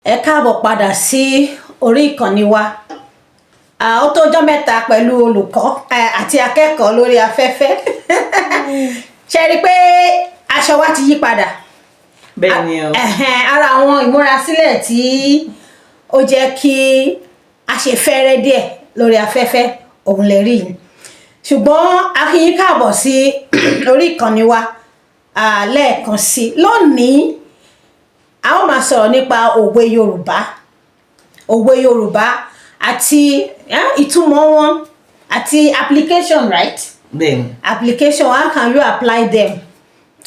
Ẹ káàbọ̀ padà sí orí ìkànnì wa. Ó tó ọjọ́ mẹ́ta pẹ̀lú olùkọ́ àti akẹ́kọ̀ọ́ lórí afẹ́fẹ́. Ṣé rí pé aṣọ wa ti yí padà? Bẹ́ẹ̀ni o. Ara àwọn ìmúrasílẹ̀ tí ó jẹ́ kí a ṣe fẹ́rẹ́ díẹ̀ lórí afẹ́fẹ́ òun lè rí yìí. Ṣùgbọ́n a kí yín káàbọ̀ sí orí ìkànnì wa lẹ́ẹ̀kan sí. Lónìí a ó máa sọ̀rọ̀ nípa òwe Yorùbá àti ìtumọ̀ wọn àti application, right? Bẹ́ẹ̀ni. Application, how can you apply them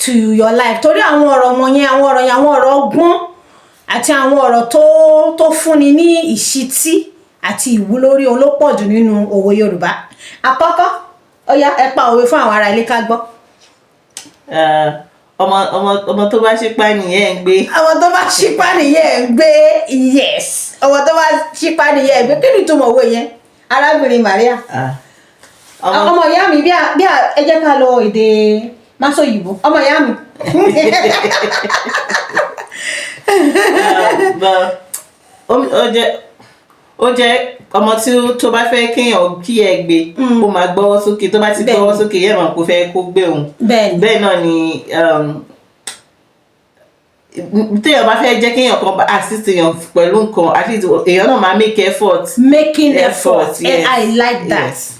to your life? Torí àwọn ọ̀rọ̀ wọ̀nyẹn, àwọn ọ̀rọ̀ ọgbọ́n àti àwọn ọ̀rọ̀ tó fúnni ní ìṣítí àti ìwúlórí òun ló pọ̀ jù nínú òwe Yorùbá. Àkọ́kọ́, ó yá ẹ pa òwe fún àwọn ará ilé ká gbọ́. Ọmọ tó bá ṣípá nìyẹn ń gbé. Ọmọ tó bá ṣípá nìyẹn ń gbé, yes. Ọmọ tó bá ṣípá nìyẹn ń gbé. Kí ni ìtumọ̀ òwe yẹn, arábìnrin Maria? Ọmọ ìyá mi bí ẹ jẹ́ ká lọ èdè Máṣóyìnbó. Ọmọ ìyá mi. Ó jẹ́ ọmọ tó bá fẹ́ kéèyàn kí ẹ gbé, ó máa gbọ́wọ́ sókè. Tó bá ti gbọ́wọ́ sókè yẹn mọ̀ kó fẹ́ kó gbé òun. Bẹ́ẹ̀ náà ni téèyàn bá fẹ́ jẹ́ kéèyàn kan assist èèyàn pẹ̀lú nǹkan, at least èèyàn náà máa make effort. Making effort. Yes. I like that. Yes.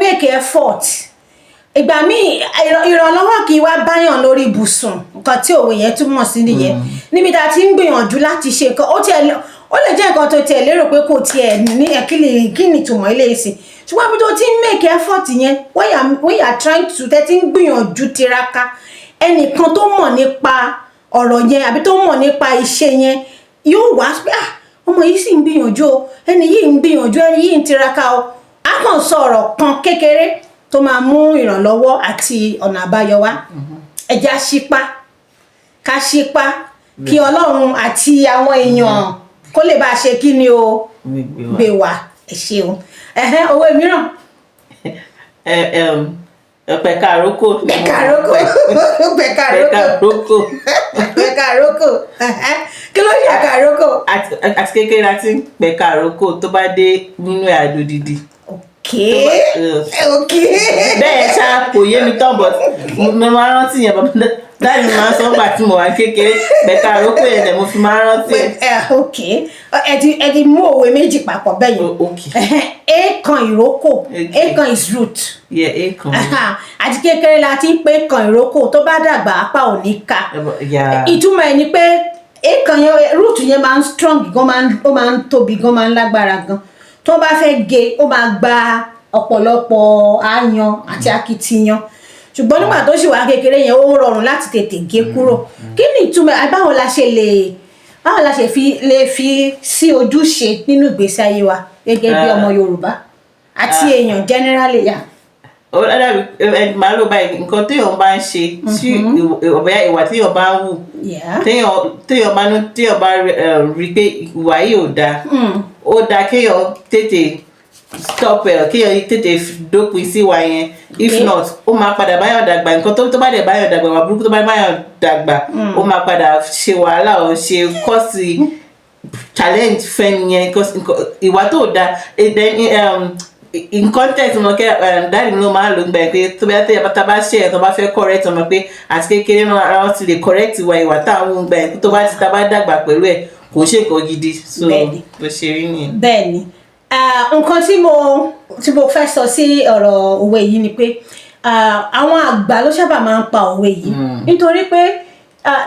Make effort. Ìgbà míì ìrànlọ́wọ́ kì í wá báyàn lórí ibùsùn, nǹkan tí òwe yẹn túmọ̀ sí nìyẹn. Níbi tá a ti ń gbìyànjú láti ṣe nǹkan, ó lè jẹ́ nǹkan tó tiẹ̀ lérò pé kò tiẹ̀ ní kí ni ìtumọ̀ ilé ìsìn. Ṣùgbọ́n bí tó ti ń make effort yẹn, when you are trying to tẹ́tí ń gbìyànjú tiraka, ẹnìkan tó mọ̀ nípa ọ̀rọ̀ yẹn àbí tó mọ̀ nípa iṣẹ́ yẹn yóò wá pé ọmọ yìí sì ń gbìyànjú o, ẹni yìí ń gbìyànjú, ẹni yìí ń tiraka o. A kàn sọ ọ̀rọ̀ kan kékeré tó máa mú ìrànlọ́wọ́ àti ọ̀nà àbáyọ wá. Ẹ jẹ́ ká ṣípá kí Ọlọ́run àti àwọn èèyàn kó lè bá ṣe kí ni o gbé wa. Ẹ ṣeun. Òwe mìíràn. Pẹ̀ka àrókò. Kí ló ṣe ẹ̀ka àrókò? Àti kékeré láti pẹ̀ka àrókò tó bá dé nínú àdó dídì. Bẹ́ẹ̀ ṣá kò yé mi tán, but mo máa rántí yẹn bàbá dáàdì máa ń sọ nígbà tí mo wà kékeré. Pẹ̀ka àrókò yẹn dẹ̀ mo fi máa rántí. Ẹ ti mú òwe méjì papọ̀ bẹ́ẹ̀ yẹn. Èèkàn ìrókò, èèkàn is root. Èèkàn. Àti kékeré la ti ń pé èèkàn ìrókò, tó bá dàgbà apá ò ní ká. Ìtumọ̀ ẹ̀ ni pé èèkàn yẹn, root yẹn máa ń strong gan, ó máa ń tóbi gan, máa ń lágbára gan. Tó bá fẹ́ gé, ó máa gba ọ̀pọ̀lọpọ̀ àyàn àti akitiyan. Ṣùgbọ́n nígbà tó ṣì wà kékeré yẹn, ó rọrùn láti tètè gé kúrò. Kí ni ìtumọ̀? Báwo la ṣe lè fi sí ojúṣe nínú ìgbésí ayé wa gẹ́gẹ́ bí ọmọ Yorùbá àti èèyàn generally yà? Ó dàbí màá ló báyìí, nǹkan téèyàn bá ń ṣe, tí ìwà téèyàn bá ń wù, téèyàn bá rí pé ìwà yìí ò dáa, ó dáa kéèyàn tètè stop kéèyàn tètè dópin sí ìwà yẹn. If not, ó máa padà báyọ̀ dàgbà. Nǹkan tó bá dẹ̀ báyọ̀ dàgbà, wà burúkú tó bá báyọ̀ dàgbà, ó máa padà ṣe wàhálà ó ṣe kọ́sì challenge fẹ́ni yẹn. Ìwà tó dáa, in context mo kẹ́ dáàdì mi ló máa ń lò gbà pé tó bá tẹ́ tá bá ṣe ẹ̀ tó bá fẹ́ correct ọmọ pé àti kékeré náà ara wọn ti lè correct ìwà táwọn ń gbà tó bá ti tá bá dàgbà pẹ̀lú ẹ̀ kò ṣe nǹkan gidi. So bó ṣe rí nìyẹn. Bẹ́ẹ̀ni. Nǹkan tí mo fẹ́ sọ sí ọ̀rọ̀ òwe yìí ni pé àwọn àgbà ló sábà máa ń pa òwe yìí, nítorí pé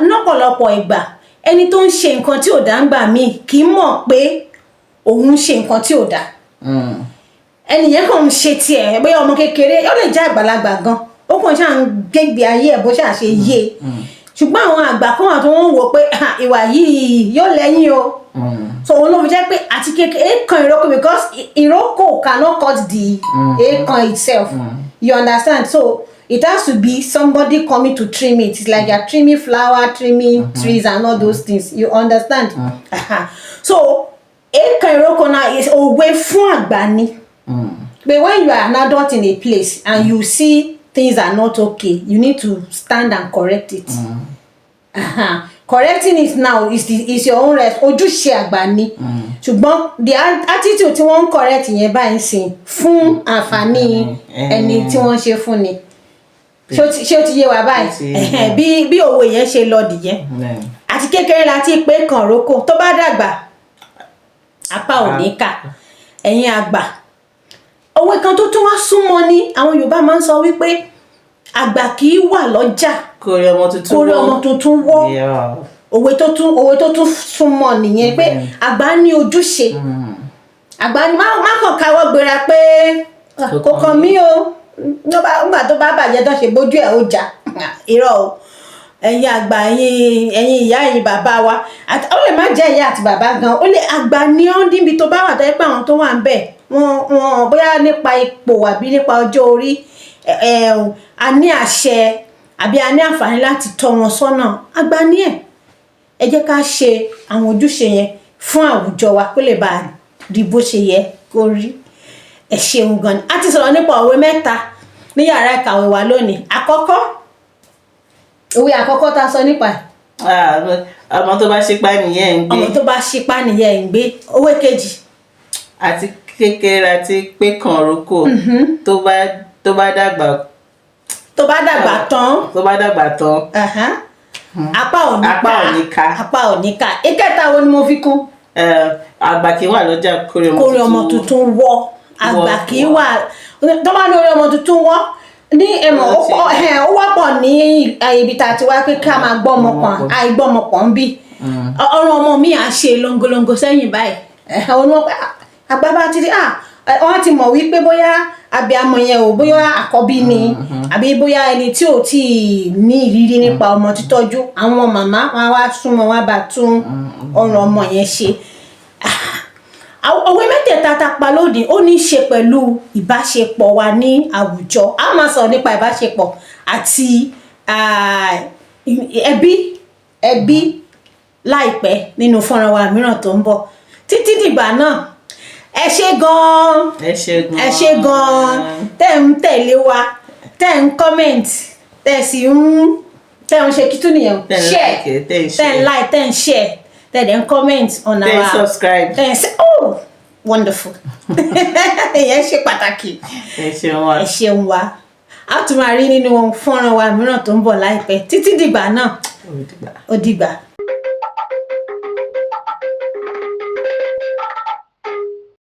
lọ́pọ̀lọpọ̀ ìgbà ẹni tó ń ṣe nǹkan tí ò dá ń gbà míì kì í mọ̀ pé òun ń ṣe nǹkan tí ò dá. Ẹnìyẹn kàn ń ṣe tiẹ̀, bóyá ọmọ kékeré, ó lè jẹ́ àgbàlagbà gan, ó kàn ṣáà ń gbégbé ayé ẹ̀ bó ṣáà ṣe yé. Ṣùgbọ́n àwọn àgbà kan wà tó ń wò pé ìwà yìí yóò lẹ́yìn o. So òun ló fi jẹ́ pé àti kékeré èèkàn ìrókò, because ìrókò cannot cut the èèkàn itself. You understand? So it has to be somebody coming to trim it. It's like you're trimming flower, trimming trees and all those things. You understand? So èèkàn ìrókò náà is òwe fún àgbà ni. But when you are an adult in a place and you see things are not okay, you need to stand and correct it. Correcting it now is your own rest. Ojúṣe àgbà ni. Ṣùgbọ́n the attitude tí wọ́n ń correct yẹn báyìí sìn fún àǹfààní ẹni tí wọ́n ṣe fún ni. Ṣé ó ti yé wa báyìí? Bí òwe yẹn ṣe lọ nìyẹn. Àti kékeré láti pé kàn rókò tó bá dàgbà apá ò ní kà. Ẹ̀yin àgbà. Òwe kan tó tún wá súnmọ́ ni àwọn Yorùbá máa ń sọ wípé àgbà kì í wà lọ́jà kórè ọmọ tuntun wọ́. Òwe tó tún súnmọ́ nìyẹn pé àgbà ní ojúṣe. Àgbà ní má kàn káwọ́ gbéra pé kò kàn mí o nígbà tó bá bàjẹ́ tó ṣe bójú ẹ̀ ó jà. Irọ́ o. Ẹ̀yin àgbà ẹ̀yin ìyá ẹ̀yin bàbá wa ó lè má jẹ́ ìyá àti bàbá gan, ó lè àgbà ní ọ́ níbi tó bá wà tó yẹ pé àwọn tó wà ń bẹ̀ wọn bóyá nípa ipò àbí nípa ọjọ́ orí a ní àṣẹ àbí a ní àǹfààní láti tọ́ wọn sọ́nà. Àgbà ní ẹ jẹ́ ká ṣe àwọn ojúṣe yẹn fún àwùjọ wa kó lè bá rí bó ṣe yẹ kó rí. Ẹ ṣeun gan ni. A ti sọ̀rọ̀ nípa òwe mẹ́ta ní yàrá ìkàwé wa lónìí. Àkọ́kọ́ òwe àkọ́kọ́ tá sọ nípa ọmọ tó bá ṣípá nìyẹn ń gbé. Ọmọ tó bá ṣípá nìyẹn ń gbé. Òwe kejì. Àti kékeré àti pé kàn rókò tó bá dàgbà tán. Apá ò ní ká. Ìkẹta wo ni mo fi kún? Àgbà kì í wà lọ́jà kórè ọmọ tuntun wọ́. Àgbà kì í wà tó bá ní orí ọmọ tuntun wọ́ ní ó wọ́pọ̀ ní ibi tá a ti wá pé ká máa gbọ́ ọmọ kan àìgbọ́ ọmọ kan ń bì. Ọrùn ọmọ mi à ṣe longolongo sẹ́yìn báyìí. Àgbà bá ti rí wọ́n ti mọ̀ wípé bóyá abiyamọ yẹn ò bóyá àkọ́bí ni àbí bóyá ẹni tí ò tí ì ní ìrírí nípa ọmọ títọ́jú. Àwọn màmá wọn wá súnmọ́ wọn bá tún ọrùn ọmọ yẹn ṣe. Òwe mẹ́tẹ̀ẹ̀ta tá pa lónìí ó ní í ṣe pẹ̀lú ìbáṣepọ̀ wa ní àwùjọ. A máa sọ̀rọ̀ nípa ìbáṣepọ̀ àti ẹbí láìpẹ́ nínú fọ́nrán wa mìíràn tó ń bọ̀. Títí dìgbà náà ẹ ṣé gan tẹ́ ń tẹ̀lé wa, tẹ́ ń comment, tẹ́ ń ṣe kí tún nìyẹn share, tẹ́ ń like, tẹ́ ń share, tẹ́ ń comment on our, tẹ́ ń subscribe, tẹ́ ń say wonderful. Ìyẹn ṣe pàtàkì. Ẹ ṣeun wa. A tún máa rí nínú fọ́nrán wa mìíràn tó ń bọ̀ láìpẹ́. Títí dìgbà náà ó dìgbà.